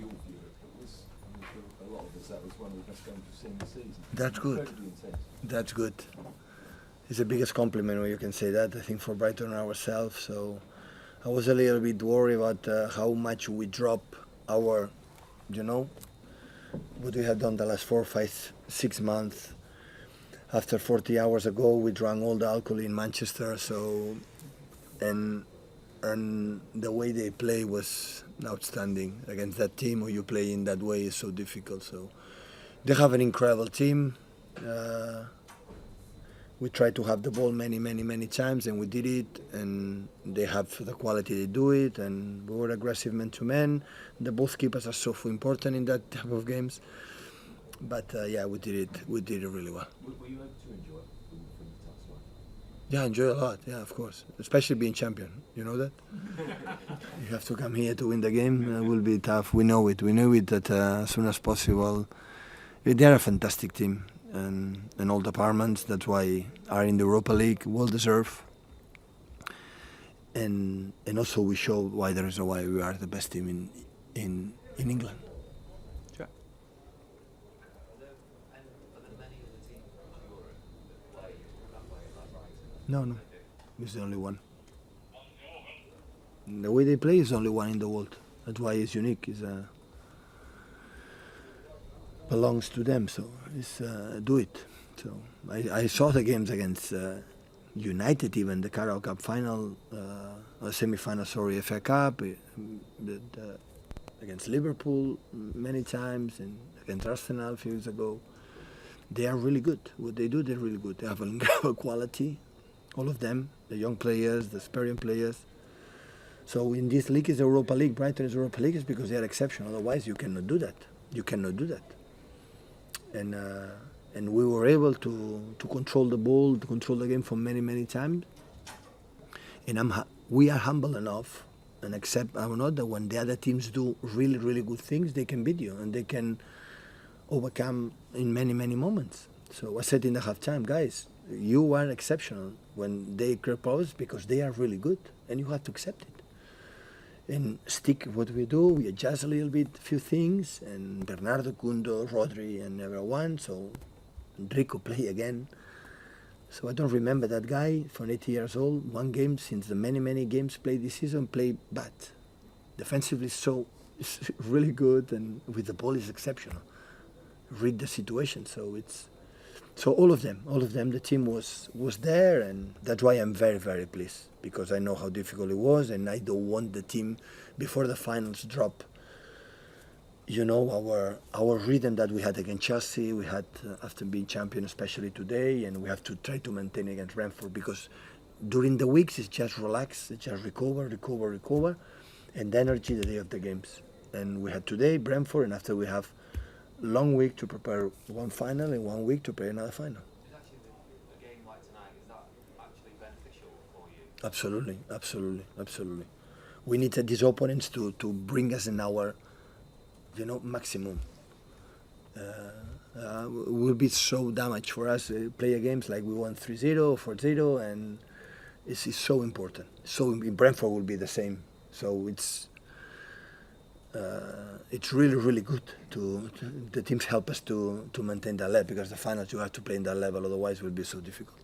your view, it was, I mean, for a lot of us, that was one of the best games we've seen this season. That's good. Incredibly intense. That's good. It's the biggest compliment when you can say that, I think, for Brighton and ourselves. So I was a little bit worried about how much we drop our, what we have done the last 4, 5, 6 months. After 40 hours ago, we drank all the alcohol in Manchester. So, and the way they play was outstanding against that team. Who you play in that way is so difficult. So they have an incredible team. We tried to have the ball many times, and we did it. And they have the quality to do it. And we were aggressive man to man. The both keepers are so important in that type of games. But yeah, we did it. We did it really well. Were you able to enjoy it from the touchline? Yeah, I enjoy a lot. Yeah, of course. Especially being champion. You know that? You have to come here to win the game. It will be tough. We know it. We knew it that as soon as possible. They're a fantastic team. And all departments, that's why are in the Europa League, well deserved. And also we show why there is a why we are the best team in England. Sure. No, it's the only one. The way they play is the only one in the world. That's why it's unique. It's belongs to them, so it's do it. So I saw the games against United, even the Carabao Cup final, semi-final, FA Cup, against Liverpool many times, and against Arsenal a few years ago. They are really good. What they do, they're really good. They have an incredible quality, all of them, the young players, the experienced players. So in this league is the Europa League. Brighton is Europa League is because they are exceptional. Otherwise, you cannot do that. You cannot do that. And we were able to control the ball, to control the game for many times. And we are humble enough and accept that when the other teams do really good things, they can beat you and they can overcome in many moments. So I said in the halftime, guys, you are exceptional when they create problems because they are really good, and you have to accept it. And stick what we do. We adjust a little bit, a few things, and Bernardo, Kundo, Rodri, and everyone. So Enrico play again. So I don't remember that guy from 80 years old. One game since the many games played this season, played bad. Defensively, it's really good, and with the ball is exceptional. Read the situation. So all of them, the team was there, and that's why I'm very pleased, because I know how difficult it was, and I don't want the team before the finals drop. Our rhythm that we had against Chelsea, we had after being champion, especially today, and we have to try to maintain against Brentford, because during the weeks it's just relax, it's just recover, and the energy the day of the games. And we had today Brentford, and after we have long week to prepare one final and 1 week to play another final. Is actually a game like tonight, is that actually beneficial for you? Absolutely. We need these opponents to bring us in our, maximum. Will be so damaged for us. Play games like we won 3-0, 4-0, and it's so important. So in Brentford will be the same. So it's really good to the teams help us to maintain that level, because the finals you have to play in that level, otherwise it will be so difficult.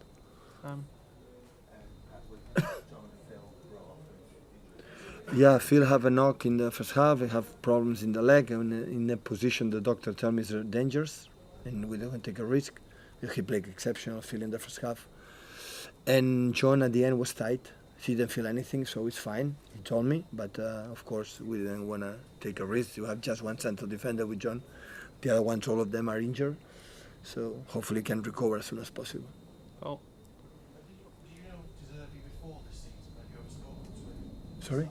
Yeah, Phil have a knock in the first half. He have problems in the leg, and in the position the doctor tell me is dangerous, and we don't take a risk. He played exceptional, Phil, in the first half. And John at the end was tight. He didn't feel anything, so it's fine. He told me, but of course we didn't want to take a risk. You have just one central defender with John. The other ones, all of them are injured. So hopefully he can recover as soon as possible. Oh. Did you know Zerbi before this season when you ever spoken to him? Sorry?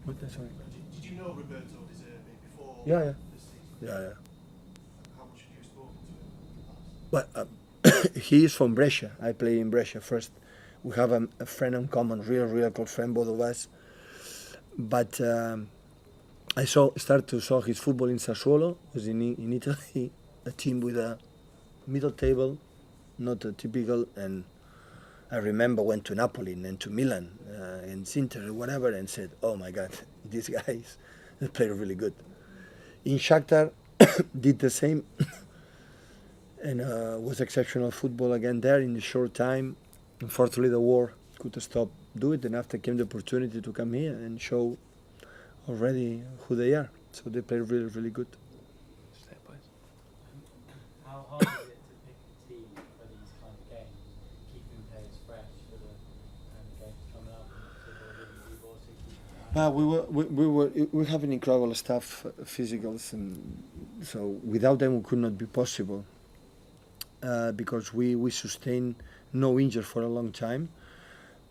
What? Sorry. Did you know Roberto De Zerbi before Yeah. this season? Yeah. How much have you spoken to him in the past? But he is from Brescia. I play in Brescia first. We have a friend in common, real close friend, both of us. But I started to saw his football in Sassuolo. Was in Italy, a team with a middle table, not a typical. And I remember went to Napoli and then to Milan and Inter or whatever, and said, "Oh my God, these guys They played really good. In Shakhtar, did the same, and was exceptional football again there in a short time. Unfortunately, the war could stop do it, and after came the opportunity to come here and show already who they are. So they played really, really good. Stay, please. How hard is it to pick a team for these kind of games, keeping players fresh for the games coming up? And also keeping We have an incredible staff, physicals, and so without them it could not be possible. Because we sustain no injury for a long time,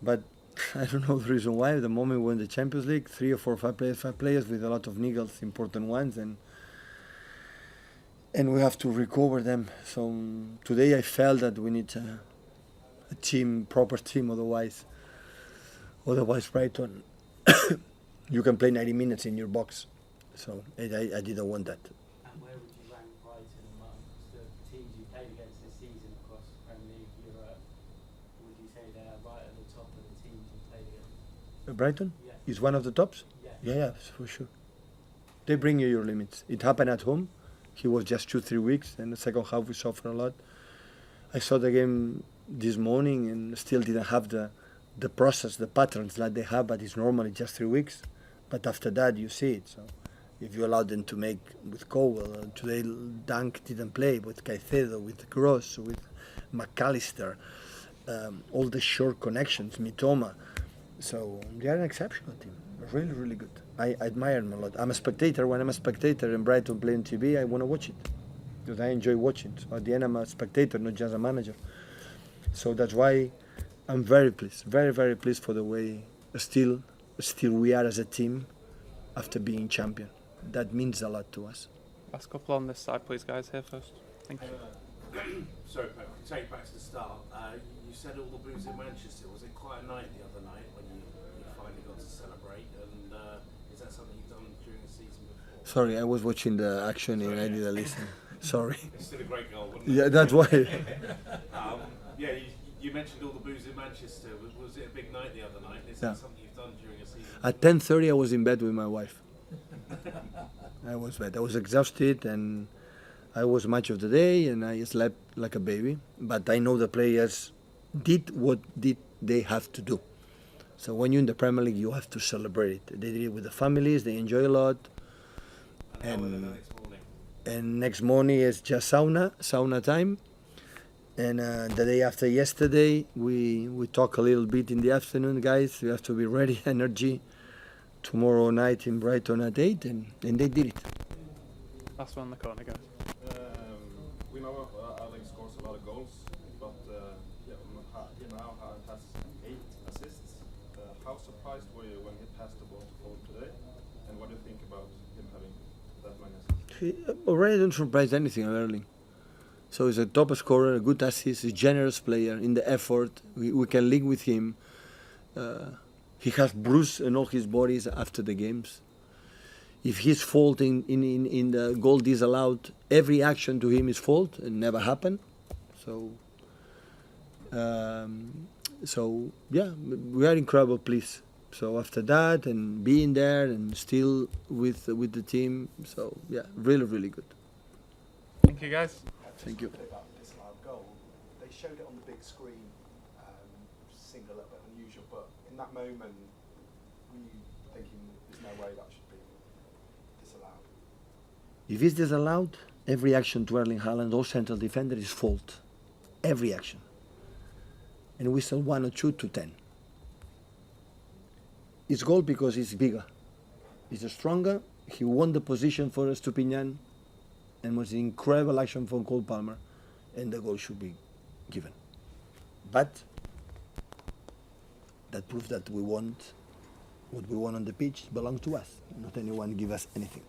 but I don't know the reason why. At the moment we won the Champions League, 3 or 4 5 players with a lot of niggles, important ones, and we have to recover them. So today I felt that we need a team, proper team. Otherwise Brighton, you can play 90 minutes in your box. So I didn't want that. And where would you rank Brighton amongst the teams you played against this season across Premier League, Europe? Would you say they're right at the top of the teams you played against? Brighton Yeah. is one of the tops. Yeah. Yeah, for sure. They bring you your limits. It happened at home. He was just 2-3 weeks, and the second half we suffered a lot. I saw the game this morning and still didn't have the process, the patterns that they have, but it's normally just 3 weeks. But after that, you see it. So if you allow them to make with Cowell, today Dunk didn't play, with Caicedo, with Gross, with McAllister, all the short connections, Mitoma. So they are an exceptional team, really, really good. I admire them a lot. I'm a spectator. When I'm a spectator and Brighton play on TV, I want to watch it because I enjoy watching. So at the end, I'm a spectator, not just a manager. So that's why I'm very pleased, very, very pleased for the way still we are as a team after being champion. That means a lot to us. Last couple on this side, please, guys. Here first. Thank you. Sorry, Pep, to take back to the start. You said all the booze in Manchester. Was it quite a night the other night when you finally got to celebrate? And is that something you've done during the season before? Sorry, I was watching the action and I didn't listen. Sorry. It's still a great goal, wasn't it? Yeah, that's why. Yeah, you mentioned all the booze in Manchester. Was it a big night the other night? Is Yeah. that something you've done during a season? At 10:30, I was in bed with my wife. I was bad. I was exhausted and I was match of the day and I slept like a baby. But I know the players did what they have to do. So when you're in the Premier League, you have to celebrate it. They did it with the families. They enjoy a lot. And how were they the next morning? And next morning is just sauna time. And the day after yesterday, we talk a little bit in the afternoon, guys. We have to be ready, energy. Tomorrow night in Brighton at 8, and they did it. Last one in the corner, guys. We know Alex scores a lot of goals, but he now has 8 assists. How surprised were you when he passed the ball to Cole today? And what do you think about him having that many assists? He already don't surprise anything early. So he's a top scorer, a good assist, a generous player in the effort. We can link with him. He has bruise in all his bodies after the games. If he's fault in the goal disallowed, every action to him is fault. It never happened. So yeah, we are incredible pleased. So after that and being there and still with the team, so yeah, really, really good. Thank you, guys. Thank you. About this goal, they showed it on the big screen, seemed a little bit unusual, but in that moment, were you thinking there's no way that should be disallowed? If it's disallowed, every action to Erling Haaland or central defender is fault. Every action. And we sell 1 or 2 to 10. It's goal because he's bigger. He's stronger. He won the position for Estupinian and was an incredible action from Cole Palmer, and the goal should be given. But that proves that we want what we want on the pitch belongs to us. Not anyone give us anything.